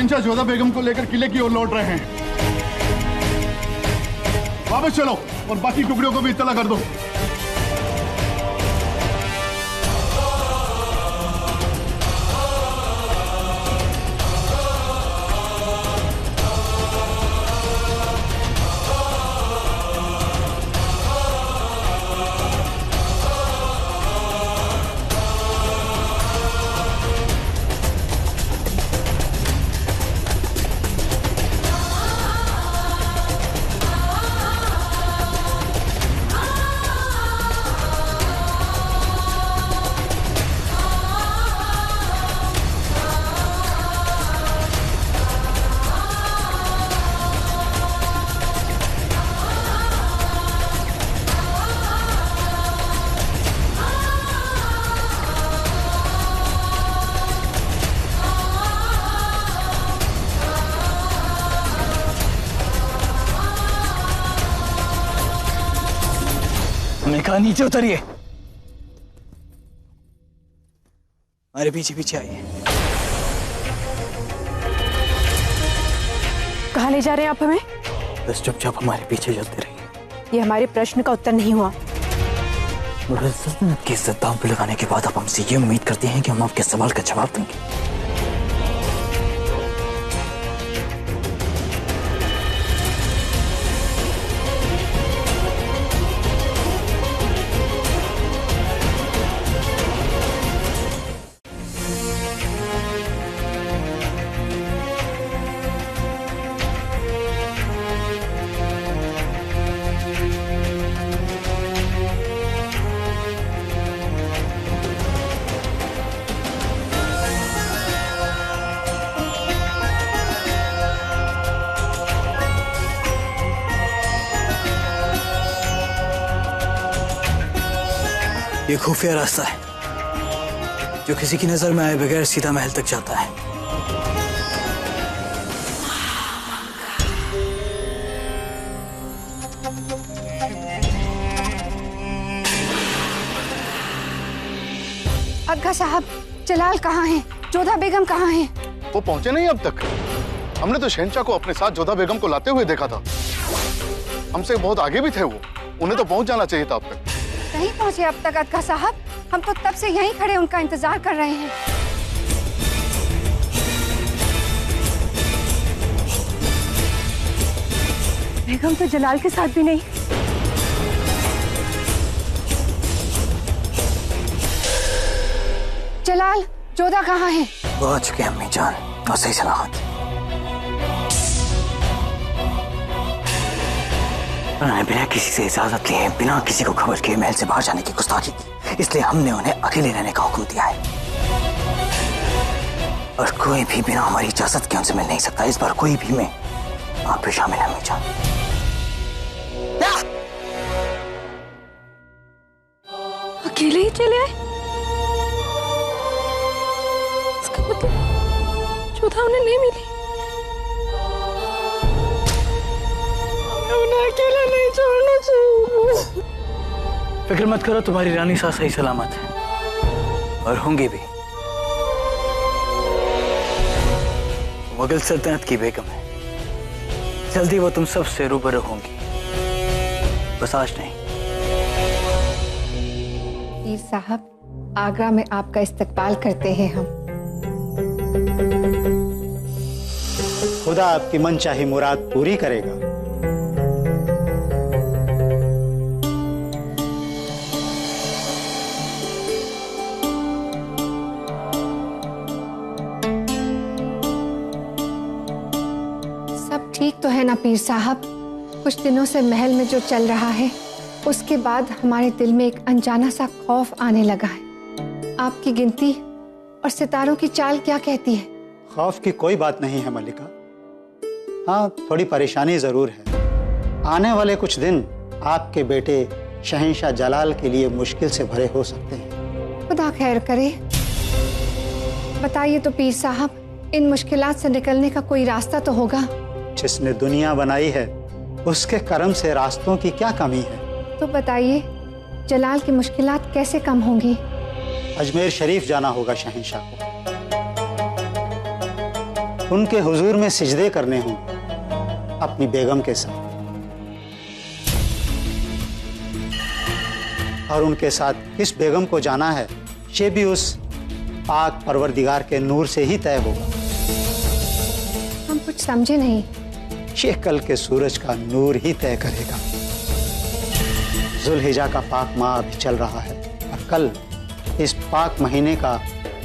शहंशाह जोधा बेगम को लेकर किले की ओर लौट रहे हैं। वापस चलो और बाकी टुकड़ियों को भी इत्तला कर दो। हमने कहा नीचे उतरिए, हमारे पीछे पीछे आइए। कहाँ ले जा रहे हैं आप हमें? बस चुपचाप हमारे पीछे चलते रहिए। ये हमारे प्रश्न का उत्तर नहीं हुआ। मुगल सल्तनत की इज्जत दांव पे लगाने के बाद आप हमसे ये उम्मीद करते हैं कि हम आपके सवाल का जवाब देंगे। ये खुफिया रास्ता है जो किसी की नजर में आए बगैर सीधा महल तक जाता है। अग्गा साहब, जलाल कहाँ हैं? जोधा बेगम कहाँ हैं? वो पहुंचे नहीं अब तक। हमने तो शहंशाह को अपने साथ जोधा बेगम को लाते हुए देखा था। हमसे बहुत आगे भी थे वो, उन्हें तो पहुंच जाना चाहिए था अब तक। नहीं पहुंचे अब तक अग्गा साहब? हम तो तब से यहीं खड़े उनका इंतजार कर रहे हैं। बेगम तो जलाल के साथ भी नहीं। जलाल, जोधा कहाँ है? वो आ चुके हैं अम्मी जान, और सही सलामत। उन्होंने बिना किसी से इजाजत लिए, बिना किसी को खबर किए महल से बाहर जाने की गुस्ताखी की, इसलिए हमने उन्हें अकेले रहने का हुक्म दिया है। और कोई भी बिना हमारी इजाजत के उनसे मिल नहीं सकता। इस बार कोई भी में आप भी शामिल हैं अम्मी जान। अकेले ही चले आए? इसका मतलब जोधा उन्हें नहीं मिली। उन्हें अकेला नहीं छोड़ना चाहिए। फिक्र मत करो, तुम्हारी रानी सास सही सलामत है और होंगी भी। मुगल सल्तनत की बेगम है, जल्दी वो तुम सब से रूबरू होंगी, बस आज नहीं। पीर साहब, आगरा में आपका इस्तकबाल करते हैं हम। खुदा आपकी मनचाही मुराद पूरी करेगा। सब ठीक तो है ना पीर साहब? कुछ दिनों से महल में जो चल रहा है, उसके बाद हमारे दिल में एक अनजाना सा खौफ आने लगा है। आपकी गिनती और सितारों की चाल क्या कहती है? खौफ की कोई बात नहीं है मलिका। हाँ, थोड़ी परेशानी जरूर है। आने वाले कुछ दिन आपके बेटे शहंशाह जलाल के लिए मुश्किल से भरे हो सकते हैं। खुदा खैर करे। बताइए तो पीर साहब, इन मुश्किलात से निकलने का कोई रास्ता तो होगा? जिसने दुनिया बनाई है उसके करम से रास्तों की क्या कमी है? तो बताइए, जलाल की मुश्किलात कैसे कम होंगी? अजमेर शरीफ जाना होगा शहंशाह को। उनके हुजूर में सिजदे करने हों अपनी बेगम के साथ, और उनके साथ किस बेगम को जाना है ये भी उस पाक परवरदिगार के नूर से ही तय होगा। हम कुछ समझे नहीं। ये कल के सूरज का नूर ही तय करेगा। जुल्हिजा का पाक माह अभी चल रहा है और कल इस पाक महीने का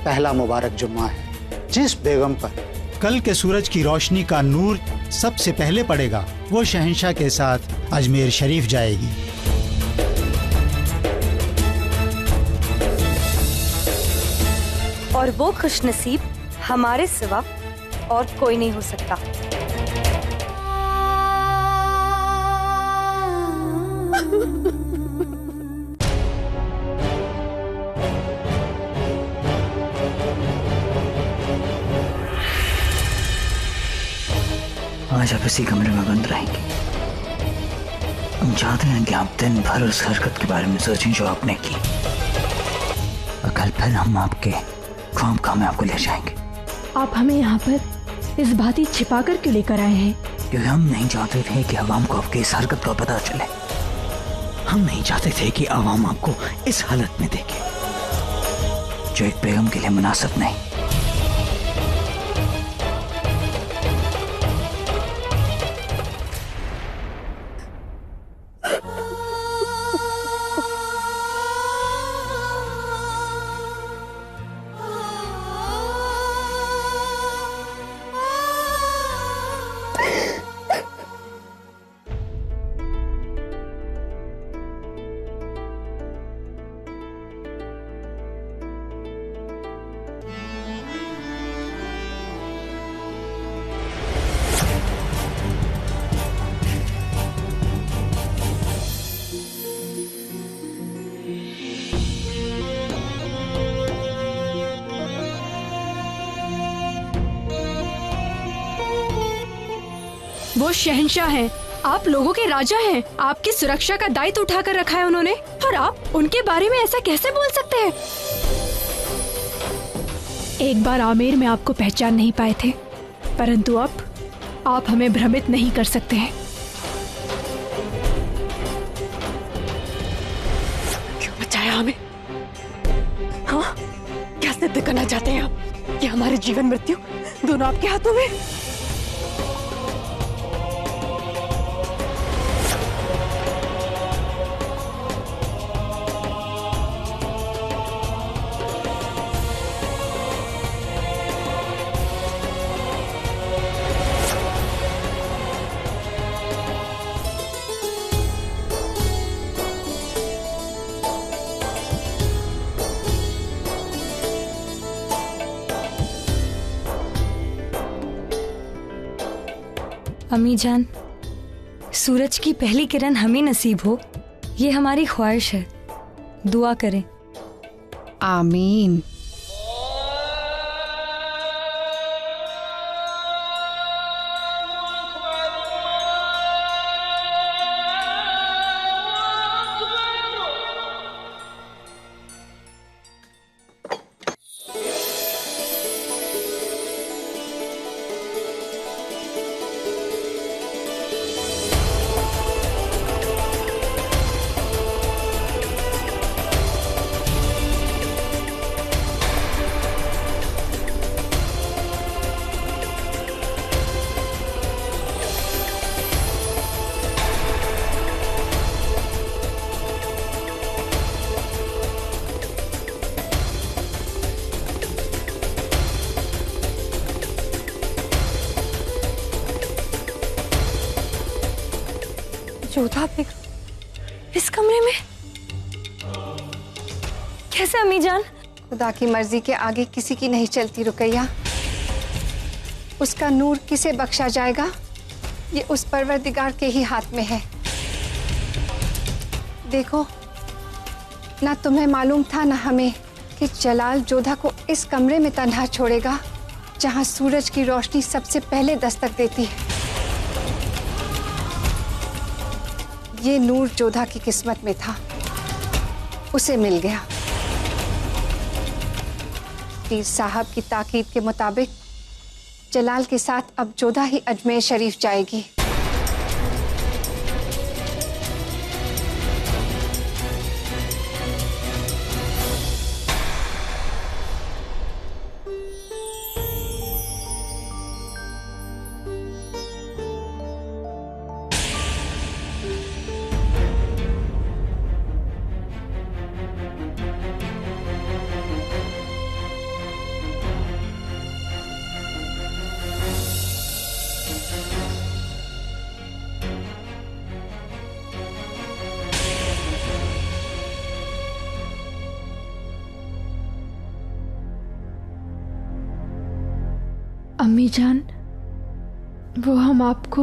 पहला मुबारक जुम्मा है। जिस बेगम पर कल के सूरज की रोशनी का नूर सबसे पहले पड़ेगा वो शहंशाह के साथ अजमेर शरीफ जाएगी। और वो खुशनसीब हमारे सिवा और कोई नहीं हो सकता। आज आप इसी कमरे में बंद रहेंगे। हम चाहते हैं कि आप दिन भर उस हरकत के बारे में सोचें जो आपने की, और कल फिर हम आपके ख्वाब में आपको ले जाएंगे। आप हमें यहाँ पर इस बात ही छिपा कर क्यों लेकर आए हैं? क्योंकि हम नहीं चाहते थे कि अवाम को आपकी इस हरकत का पता चले। हम नहीं चाहते थे कि अवाम आपको इस हालत में देखे जो एक बेगम के लिए मुनासिब नहीं। वो शहंशाह हैं, आप लोगों के राजा हैं। आपकी सुरक्षा का दायित्व उठाकर रखा है उन्होंने, और आप उनके बारे में ऐसा कैसे बोल सकते हैं? एक बार आमेर में आपको पहचान नहीं पाए थे, परंतु अब आप हमें भ्रमित नहीं कर सकते हैं। क्यों बचाया हमें? हाँ, क्या सिद्ध करना चाहते हैं आप कि हमारे जीवन मृत्यु दोनों आपके हाथों में? अम्मी जान, सूरज की पहली किरण हमें नसीब हो, ये हमारी ख्वाहिश है। दुआ करें। आमीन। जोधा बेगम इस कमरे में कैसे? अम्मी जान, खुदा की मर्जी के आगे किसी की नहीं चलती रुकैया। उसका नूर किसे बख्शा जाएगा ये उस परवरदिगार के ही हाथ में है। देखो, ना तुम्हें मालूम था ना हमें कि जलाल जोधा को इस कमरे में तन्हा छोड़ेगा जहां सूरज की रोशनी सबसे पहले दस्तक देती है। ये नूर जोधा की किस्मत में था, उसे मिल गया। पीर साहब की ताकीद के मुताबिक जलाल के साथ अब जोधा ही अजमेर शरीफ जाएगी। अम्मी जान, वो हम आपको